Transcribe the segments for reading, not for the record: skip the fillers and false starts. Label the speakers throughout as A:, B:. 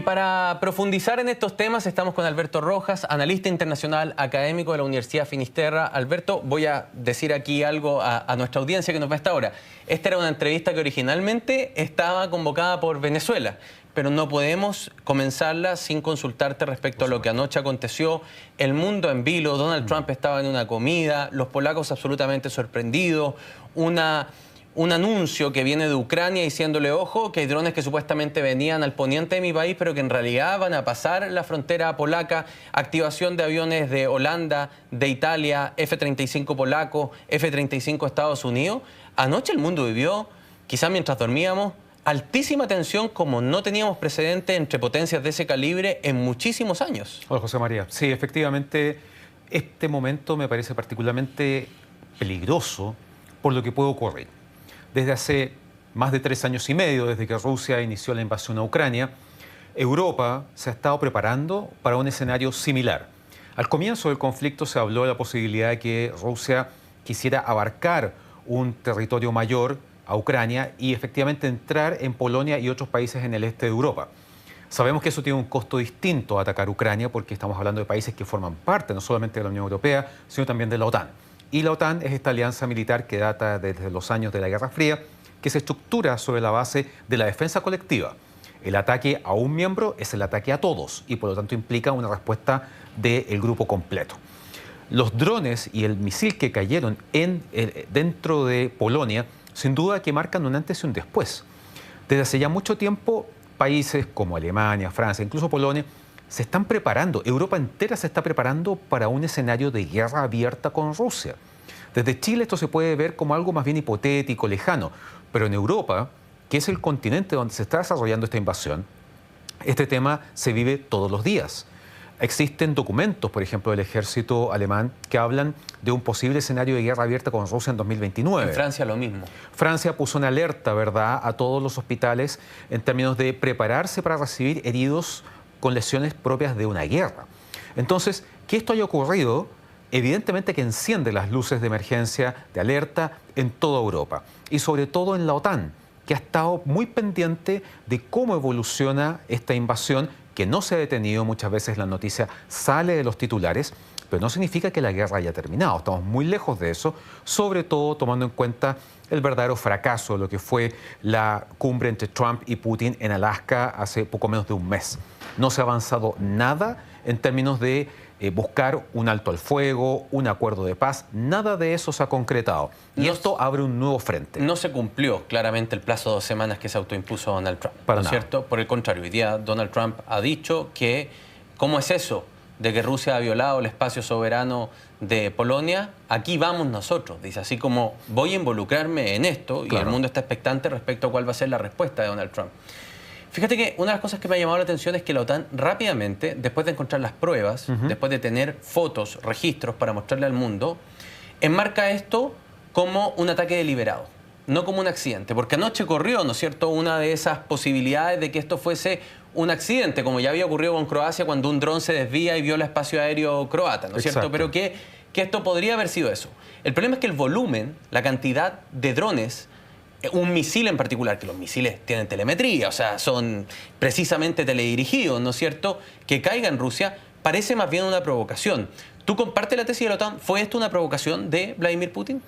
A: Y para profundizar en estos temas estamos con Alberto Rojas, analista internacional, académico de la Universidad Finisterra. Alberto, voy a decir aquí algo a nuestra audiencia que nos ve hasta ahora. Esta era una entrevista que originalmente estaba convocada por Venezuela, pero no podemos comenzarla sin consultarte respecto a lo que anoche aconteció. El mundo en vilo, Donald Trump estaba en una comida, los polacos absolutamente sorprendidos, un anuncio que viene de Ucrania diciéndole, ojo, que hay drones que supuestamente venían al poniente de mi país, pero que en realidad van a pasar la frontera polaca, activación de aviones de Holanda, de Italia, F-35 polaco, F-35 Estados Unidos. Anoche el mundo vivió, quizás mientras dormíamos, altísima tensión como no teníamos precedente entre potencias de ese calibre en muchísimos años.
B: Hola, José María. Sí, efectivamente, este momento me parece particularmente peligroso por lo que puede ocurrir. Desde hace más de 3 años y medio, desde que Rusia inició la invasión a Ucrania, Europa se ha estado preparando para un escenario similar. Al comienzo del conflicto se habló de la posibilidad de que Rusia quisiera abarcar un territorio mayor a Ucrania y efectivamente entrar en Polonia y otros países en el este de Europa. Sabemos que eso tiene un costo distinto a atacar Ucrania porque estamos hablando de países que forman parte no solamente de la Unión Europea, sino también de la OTAN. Y la OTAN es esta alianza militar que data desde los años de la Guerra Fría, que se estructura sobre la base de la defensa colectiva. El ataque a un miembro es el ataque a todos y por lo tanto implica una respuesta del grupo completo. Los drones y el misil que cayeron dentro de Polonia, sin duda que marcan un antes y un después. Desde hace ya mucho tiempo, países como Alemania, Francia, incluso Polonia, se están preparando, Europa entera se está preparando para un escenario de guerra abierta con Rusia. Desde Chile esto se puede ver como algo más bien hipotético, lejano, pero en Europa, que es el continente donde se está desarrollando esta invasión, este tema se vive todos los días. Existen documentos, por ejemplo, del ejército alemán que hablan de un posible escenario de guerra abierta con Rusia en 2029.
A: En Francia lo mismo.
B: Francia puso una alerta, ¿verdad?, a todos los hospitales en términos de prepararse para recibir heridos con lesiones propias de una guerra. Entonces, que esto haya ocurrido, evidentemente que enciende las luces de emergencia, de alerta en toda Europa y sobre todo en la OTAN, que ha estado muy pendiente de cómo evoluciona esta invasión, que no se ha detenido, muchas veces la noticia sale de los titulares, pero no significa que la guerra haya terminado, estamos muy lejos de eso, sobre todo tomando en cuenta el verdadero fracaso de lo que fue la cumbre entre Trump y Putin en Alaska hace poco menos de un mes. No se ha avanzado nada en términos de buscar un alto al fuego, un acuerdo de paz, nada de eso se ha concretado. Y esto abre un nuevo frente.
A: No se cumplió claramente el plazo de 2 semanas que se autoimpuso Donald Trump, ¿no es cierto? Por el contrario, hoy día Donald Trump ha dicho que, ¿cómo es eso de que Rusia ha violado el espacio soberano de Polonia? Aquí vamos nosotros, dice, así como voy a involucrarme en esto, y el mundo está expectante respecto a cuál va a ser la respuesta de Donald Trump. Fíjate que una de las cosas que me ha llamado la atención es que la OTAN rápidamente, después de encontrar las pruebas, después de tener fotos, registros para mostrarle al mundo, enmarca esto como un ataque deliberado, no como un accidente. Porque anoche corrió, ¿no es cierto?, una de esas posibilidades de que esto fuese un accidente, como ya había ocurrido con Croacia cuando un dron se desvía y viola espacio aéreo croata, ¿no es cierto? Pero que esto podría haber sido eso. El problema es que el volumen, la cantidad de drones, un misil en particular, que los misiles tienen telemetría, o sea, son precisamente teledirigidos, ¿no es cierto?, que caiga en Rusia, parece más bien una provocación. ¿Tú compartes la tesis de la OTAN? ¿Fue esto una provocación de Vladimir Putin?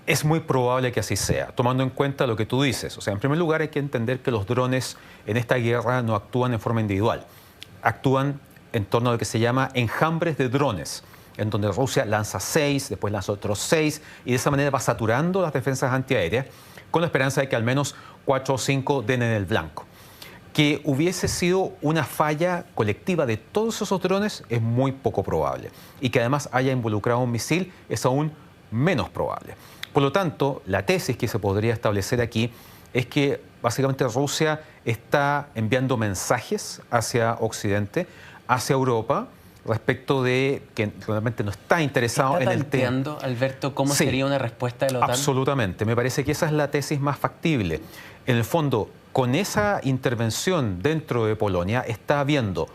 B: Es muy probable que así sea, tomando en cuenta lo que tú dices. O sea, en primer lugar hay que entender que los drones en esta guerra no actúan en forma individual. Actúan en torno a lo que se llama enjambres de drones, en donde Rusia lanza 6, después lanza otros 6, y de esa manera va saturando las defensas antiaéreas, con la esperanza de que al menos 4 o 5 den en el blanco. Que hubiese sido una falla colectiva de todos esos drones es muy poco probable. Y que además haya involucrado un misil es aún menos probable. Por lo tanto, la tesis que se podría establecer aquí es que básicamente Rusia está enviando mensajes hacia Occidente, hacia Europa, respecto de que realmente no está interesado en el tema.
A: ¿Estás planteando, Alberto, cómo sería una respuesta de la OTAN?
B: Absolutamente. Me parece que esa es la tesis más factible. En el fondo, con esa intervención dentro de Polonia, está viendo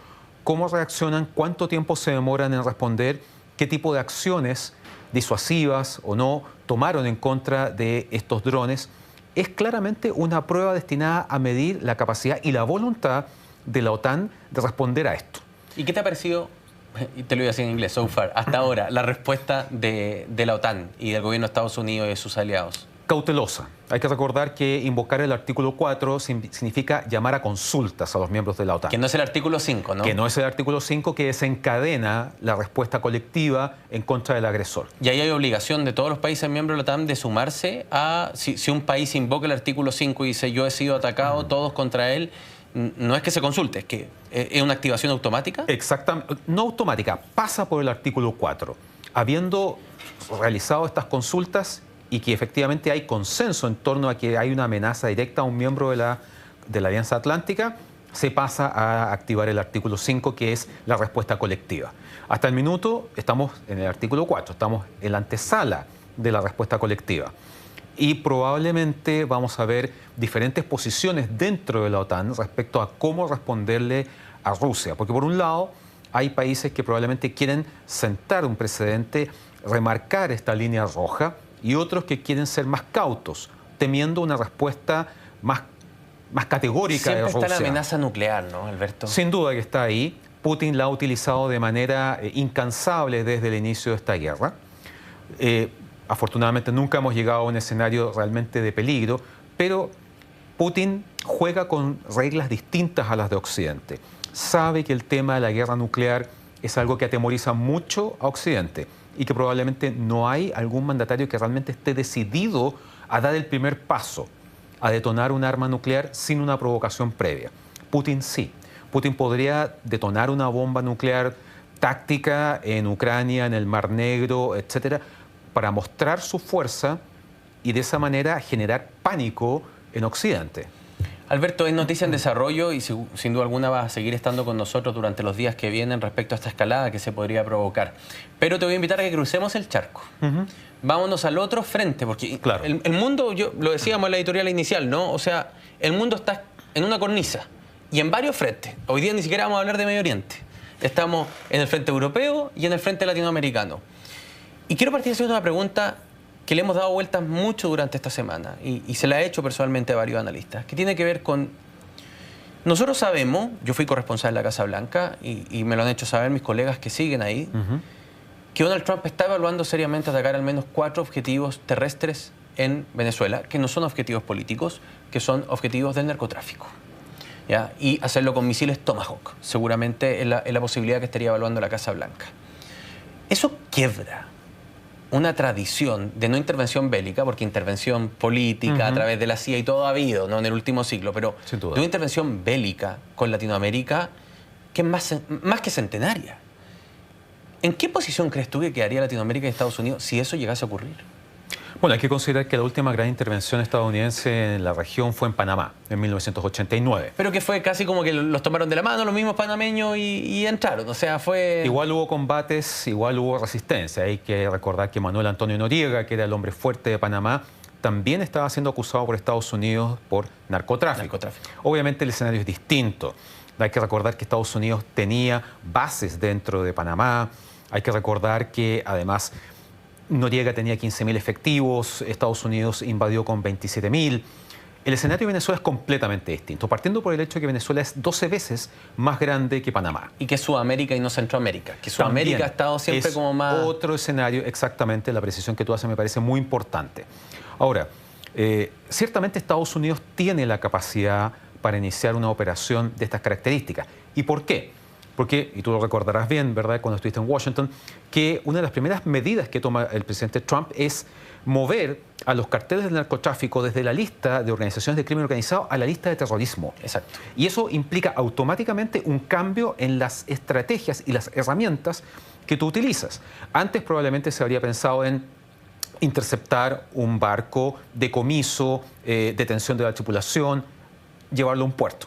B: cómo reaccionan, cuánto tiempo se demoran en responder, qué tipo de acciones disuasivas o no tomaron en contra de estos drones. Es claramente una prueba destinada a medir la capacidad y la voluntad de la OTAN de responder a esto.
A: ¿Y qué te ha parecido, y te lo voy a decir en inglés, so far, hasta ahora, la respuesta de la OTAN y del gobierno de Estados Unidos y de sus aliados?
B: Cautelosa. Hay que recordar que invocar el artículo 4 significa llamar a consultas a los miembros de la OTAN.
A: Que no es el artículo 5, ¿no?
B: Que no es el artículo 5 que desencadena la respuesta colectiva en contra del agresor.
A: Y ahí hay obligación de todos los países miembros de la OTAN de sumarse a... Si un país invoca el artículo 5 y dice yo he sido atacado, todos contra él, no es que se consulte, es que es una activación automática.
B: Exactamente. No automática, pasa por el artículo 4. Habiendo realizado estas consultas y que efectivamente hay consenso en torno a que hay una amenaza directa a un miembro de la Alianza Atlántica, se pasa a activar el artículo 5, que es la respuesta colectiva. Hasta el minuto estamos en el artículo 4, estamos en la antesala de la respuesta colectiva. Y probablemente vamos a ver diferentes posiciones dentro de la OTAN respecto a cómo responderle a Rusia. Porque por un lado hay países que probablemente quieren sentar un precedente, remarcar esta línea roja, y otros que quieren ser más cautos, temiendo una respuesta más categórica de Rusia.
A: Siempre está la amenaza nuclear, ¿no, Alberto?
B: Sin duda que está ahí. Putin la ha utilizado de manera incansable desde el inicio de esta guerra. Afortunadamente nunca hemos llegado a un escenario realmente de peligro, pero Putin juega con reglas distintas a las de Occidente. Sabe que el tema de la guerra nuclear es algo que atemoriza mucho a Occidente y que probablemente no hay algún mandatario que realmente esté decidido a dar el primer paso, a detonar un arma nuclear sin una provocación previa. Putin sí. Putin podría detonar una bomba nuclear táctica en Ucrania, en el Mar Negro, etcétera, para mostrar su fuerza y de esa manera generar pánico en Occidente.
A: Alberto, es noticia en desarrollo y sin duda alguna va a seguir estando con nosotros durante los días que vienen respecto a esta escalada que se podría provocar. Pero te voy a invitar a que crucemos el charco. Vámonos al otro frente, porque
B: claro,
A: el mundo, yo lo decíamos en la editorial inicial, ¿no? O sea, el mundo está en una cornisa y en varios frentes. Hoy día ni siquiera vamos a hablar de Medio Oriente. Estamos en el frente europeo y en el frente latinoamericano. Y quiero partir haciendo una pregunta que le hemos dado vueltas mucho durante esta semana y se la he hecho personalmente a varios analistas, que tiene que ver con... Nosotros sabemos, yo fui corresponsal de la Casa Blanca y me lo han hecho saber mis colegas que siguen ahí, que Donald Trump está evaluando seriamente atacar al menos 4 objetivos terrestres en Venezuela, que no son objetivos políticos, que son objetivos del narcotráfico, ¿ya? Y hacerlo con misiles Tomahawk, seguramente es la posibilidad que estaría evaluando la Casa Blanca. Eso quiebra una tradición de no intervención bélica, porque intervención política a través de la CIA y todo ha habido, ¿no?, en el último siglo, pero de una intervención bélica con Latinoamérica que es más que centenaria. ¿En qué posición crees tú que quedaría Latinoamérica y Estados Unidos si eso llegase a ocurrir?
B: Bueno, hay que considerar que la última gran intervención estadounidense en la región fue en Panamá, en 1989.
A: Pero que fue casi como que los tomaron de la mano los mismos panameños y entraron, o sea, fue...
B: Igual hubo combates, igual hubo resistencia. Hay que recordar que Manuel Antonio Noriega, que era el hombre fuerte de Panamá, también estaba siendo acusado por Estados Unidos por narcotráfico. Obviamente el escenario es distinto. Hay que recordar que Estados Unidos tenía bases dentro de Panamá. Hay que recordar que además Noriega tenía 15.000 efectivos, Estados Unidos invadió con 27.000. El escenario de Venezuela es completamente distinto, partiendo por el hecho de que Venezuela es 12 veces más grande que Panamá.
A: Y que es Sudamérica y no Centroamérica, que Sudamérica también ha estado siempre como más...
B: Otro escenario, exactamente, la precisión que tú haces me parece muy importante. Ahora, ciertamente Estados Unidos tiene la capacidad para iniciar una operación de estas características. ¿Y por qué? Porque, y tú lo recordarás bien, ¿verdad?, cuando estuviste en Washington, que una de las primeras medidas que toma el presidente Trump es mover a los carteles del narcotráfico desde la lista de organizaciones de crimen organizado a la lista de terrorismo.
A: Exacto.
B: Y eso implica automáticamente un cambio en las estrategias y las herramientas que tú utilizas. Antes probablemente se habría pensado en interceptar un barco, decomiso, detención de la tripulación, llevarlo a un puerto.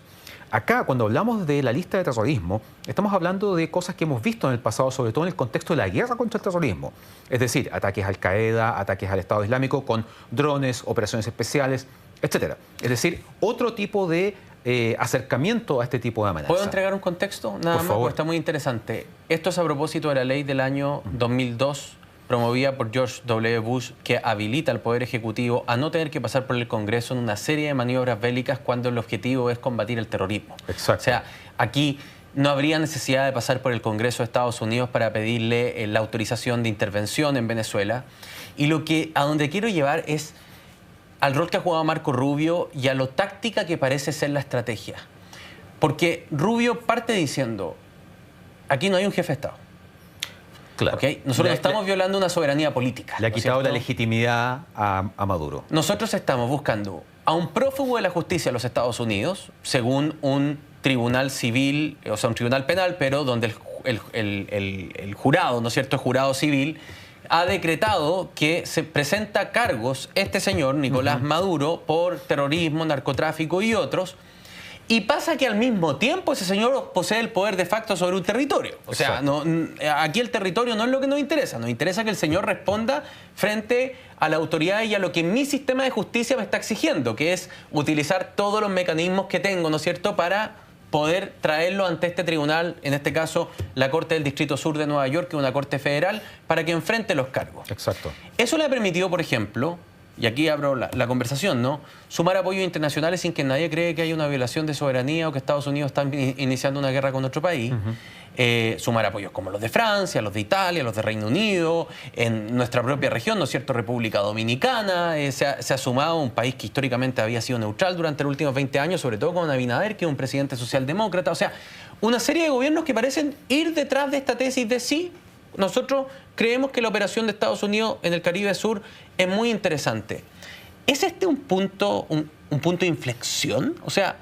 B: Acá, cuando hablamos de la lista de terrorismo, estamos hablando de cosas que hemos visto en el pasado, sobre todo en el contexto de la guerra contra el terrorismo. Es decir, ataques a Al-Qaeda, ataques al Estado Islámico con drones, operaciones especiales, etc. Es decir, otro tipo de acercamiento a este tipo de amenazas.
A: ¿Puedo entregar un contexto? Nada más, porque está muy interesante. Esto es a propósito de la ley del año 2002 promovida por George W. Bush, que habilita al Poder Ejecutivo a no tener que pasar por el Congreso en una serie de maniobras bélicas cuando el objetivo es combatir el terrorismo.
B: Exacto.
A: O sea, aquí no habría necesidad de pasar por el Congreso de Estados Unidos para pedirle la autorización de intervención en Venezuela. Y a donde quiero llevar es al rol que ha jugado Marco Rubio y a lo táctica que parece ser la estrategia. Porque Rubio parte diciendo, aquí no hay un jefe de Estado.
B: Claro.
A: ¿Okay? Nosotros estamos violando una soberanía política.
B: Le ha quitado la legitimidad a Maduro.
A: Nosotros estamos buscando a un prófugo de la justicia de los Estados Unidos, según un tribunal civil, o sea, un tribunal penal, pero donde el jurado, ¿no es cierto?, el jurado civil, ha decretado que se presenta cargos este señor, Nicolás Maduro, por terrorismo, narcotráfico y otros. Y pasa que al mismo tiempo ese señor posee el poder de facto sobre un territorio. O sea, aquí el territorio no es lo que nos interesa. Nos interesa que el señor responda frente a la autoridad y a lo que mi sistema de justicia me está exigiendo, que es utilizar todos los mecanismos que tengo, ¿no es cierto?, para poder traerlo ante este tribunal, en este caso la Corte del Distrito Sur de Nueva York, que es una corte federal, para que enfrente los cargos.
B: Exacto.
A: Eso le ha permitido, por ejemplo, y aquí abro la conversación, ¿no?, sumar apoyos internacionales sin que nadie cree que haya una violación de soberanía o que Estados Unidos está iniciando una guerra con nuestro país. Sumar apoyos como los de Francia, los de Italia, los de Reino Unido, en nuestra propia región, ¿no es cierto?, República Dominicana. Se ha sumado un país que históricamente había sido neutral durante los últimos 20 años, sobre todo con Abinader, que es un presidente socialdemócrata. O sea, una serie de gobiernos que parecen ir detrás de esta tesis de sí. Nosotros creemos que la operación de Estados Unidos en el Caribe Sur es muy interesante. ¿Es este un punto de inflexión? O sea,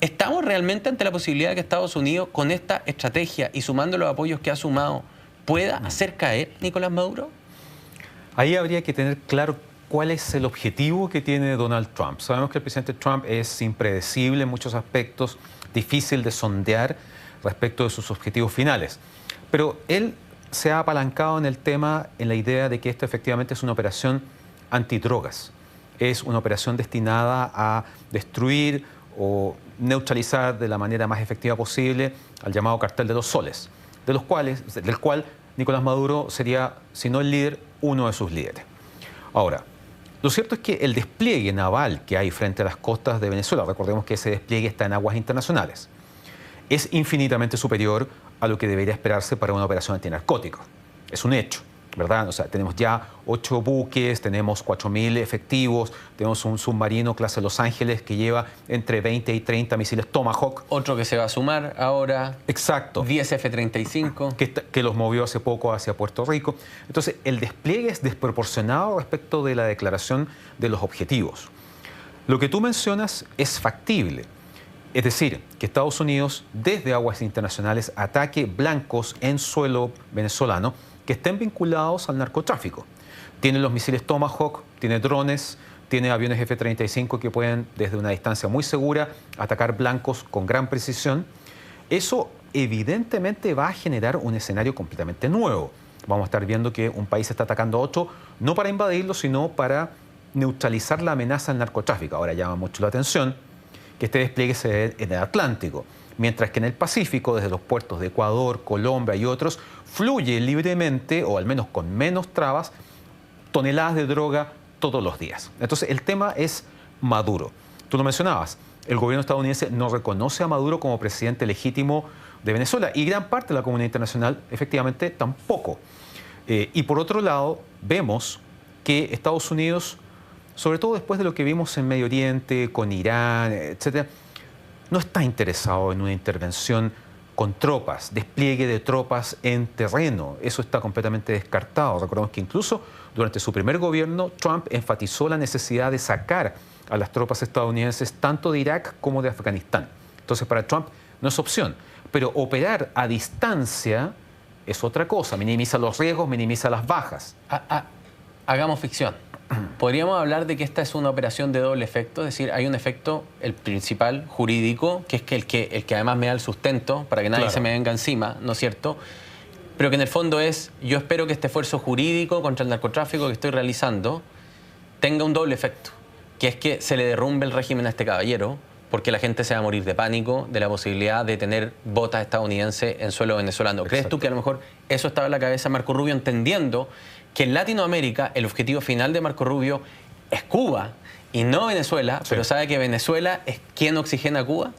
A: ¿estamos realmente ante la posibilidad de que Estados Unidos, con esta estrategia y sumando los apoyos que ha sumado, pueda hacer caer Nicolás Maduro?
B: Ahí habría que tener claro cuál es el objetivo que tiene Donald Trump. Sabemos que el presidente Trump es impredecible en muchos aspectos, difícil de sondear respecto de sus objetivos finales. Pero él se ha apalancado en el tema, en la idea de que esto efectivamente es una operación antidrogas. Es una operación destinada a destruir o neutralizar de la manera más efectiva posible al llamado cartel de los soles, del cual Nicolás Maduro sería, si no el líder, uno de sus líderes. Ahora, lo cierto es que el despliegue naval que hay frente a las costas de Venezuela, recordemos que ese despliegue está en aguas internacionales, es infinitamente superior a lo que debería esperarse para una operación antinarcótico. Es un hecho, ¿verdad? O sea, tenemos ya 8 buques, tenemos 4.000 efectivos, tenemos un submarino clase Los Ángeles que lleva entre 20 y 30 misiles Tomahawk.
A: Otro que se va a sumar ahora.
B: Exacto.
A: 10 F-35.
B: Que los movió hace poco hacia Puerto Rico. Entonces, el despliegue es desproporcionado respecto de la declaración de los objetivos. Lo que tú mencionas es factible. Es decir, que Estados Unidos, desde aguas internacionales, ataque blancos en suelo venezolano que estén vinculados al narcotráfico. Tiene los misiles Tomahawk, tiene drones, tiene aviones F-35 que pueden, desde una distancia muy segura, atacar blancos con gran precisión. Eso evidentemente va a generar un escenario completamente nuevo. Vamos a estar viendo que un país está atacando a otro, no para invadirlo, sino para neutralizar la amenaza del narcotráfico. Ahora llama mucho la atención que este despliegue se dé en el Atlántico, mientras que en el Pacífico, desde los puertos de Ecuador, Colombia y otros, fluye libremente, o al menos con menos trabas, toneladas de droga todos los días. Entonces, el tema es Maduro. Tú lo mencionabas, el gobierno estadounidense no reconoce a Maduro como presidente legítimo de Venezuela y gran parte de la comunidad internacional, efectivamente, tampoco. Y por otro lado, vemos que Estados Unidos, sobre todo después de lo que vimos en Medio Oriente, con Irán, etcétera, no está interesado en una intervención con tropas, despliegue de tropas en terreno. Eso está completamente descartado. Recordemos que incluso durante su primer gobierno, Trump enfatizó la necesidad de sacar a las tropas estadounidenses tanto de Irak como de Afganistán. Entonces, para Trump no es opción. Pero operar a distancia es otra cosa. Minimiza los riesgos, minimiza las bajas.
A: Hagamos ficción. Podríamos hablar de que esta es una operación de doble efecto, es decir, hay un efecto, el principal, jurídico, que es el que además me da el sustento para que nadie se me venga encima, ¿no es cierto? Pero que en el fondo es, yo espero que este esfuerzo jurídico contra el narcotráfico que estoy realizando tenga un doble efecto, que es que se le derrumbe el régimen a este caballero, porque la gente se va a morir de pánico de la posibilidad de tener botas estadounidenses en suelo venezolano. ¿Crees tú que a lo mejor eso estaba en la cabeza de Marco Rubio, entendiendo que en Latinoamérica el objetivo final de Marco Rubio es Cuba y no Venezuela, pero sabe que Venezuela es quien oxigena a Cuba.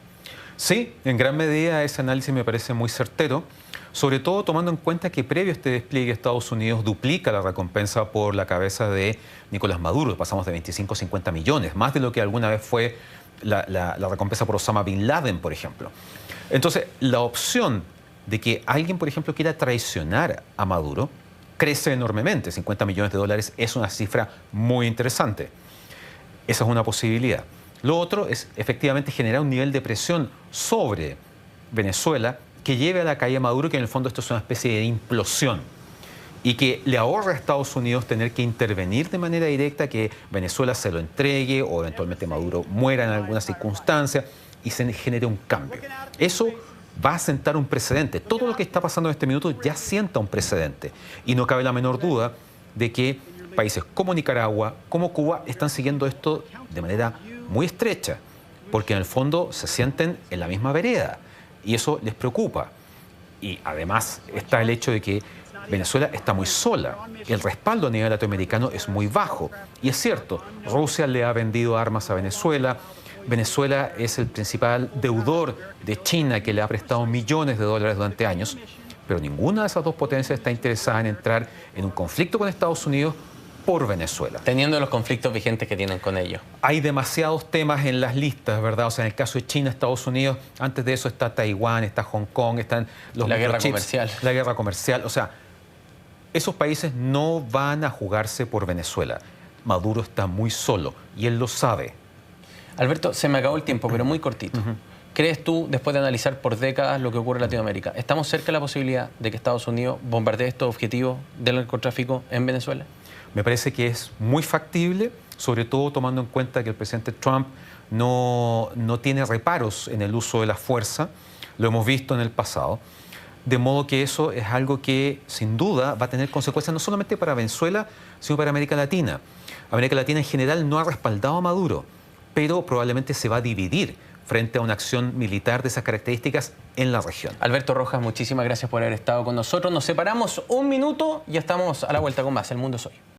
B: Sí, en gran medida ese análisis me parece muy certero, sobre todo tomando en cuenta que previo a este despliegue Estados Unidos duplica la recompensa por la cabeza de Nicolás Maduro. Pasamos de 25 a 50 millones, más de lo que alguna vez fue la recompensa por Osama Bin Laden, por ejemplo. Entonces, la opción de que alguien, por ejemplo, quiera traicionar a Maduro crece enormemente. 50 millones de dólares es una cifra muy interesante. Esa es una posibilidad. Lo otro es efectivamente generar un nivel de presión sobre Venezuela que lleve a la caída de Maduro, que en el fondo esto es una especie de implosión y que le ahorra a Estados Unidos tener que intervenir de manera directa, que Venezuela se lo entregue o eventualmente Maduro muera en alguna circunstancia y se genere un cambio. Eso va a sentar un precedente. Todo lo que está pasando en este minuto ya sienta un precedente y no cabe la menor duda de que países como Nicaragua, como Cuba, están siguiendo esto de manera muy estrecha, porque en el fondo se sienten en la misma vereda y eso les preocupa. Y además está el hecho de que Venezuela está muy sola, el respaldo a nivel latinoamericano es muy bajo. Y es cierto, Rusia le ha vendido armas a Venezuela, Venezuela es el principal deudor de China, que le ha prestado millones de dólares durante años, pero ninguna de esas dos potencias está interesada en entrar en un conflicto con Estados Unidos por Venezuela.
A: Teniendo los conflictos vigentes que tienen con ellos.
B: Hay demasiados temas en las listas, ¿verdad? O sea, en el caso de China, Estados Unidos, antes de eso está Taiwán, está Hong Kong, están los
A: la guerra
B: chips,
A: comercial.
B: La guerra comercial. O sea, esos países no van a jugarse por Venezuela. Maduro está muy solo y él lo sabe.
A: Alberto, se me acabó el tiempo, pero muy cortito. ¿Crees tú, después de analizar por décadas lo que ocurre en Latinoamérica, estamos cerca de la posibilidad de que Estados Unidos bombardee estos objetivos del narcotráfico en Venezuela?
B: Me parece que es muy factible, sobre todo tomando en cuenta que el presidente Trump no tiene reparos en el uso de la fuerza, lo hemos visto en el pasado, de modo que eso es algo que sin duda va a tener consecuencias no solamente para Venezuela, sino para América Latina. América Latina en general no ha respaldado a Maduro, pero probablemente se va a dividir frente a una acción militar de esas características en la región.
A: Alberto Rojas, muchísimas gracias por haber estado con nosotros. Nos separamos un minuto y ya estamos a la vuelta con más El Mundo es Hoy.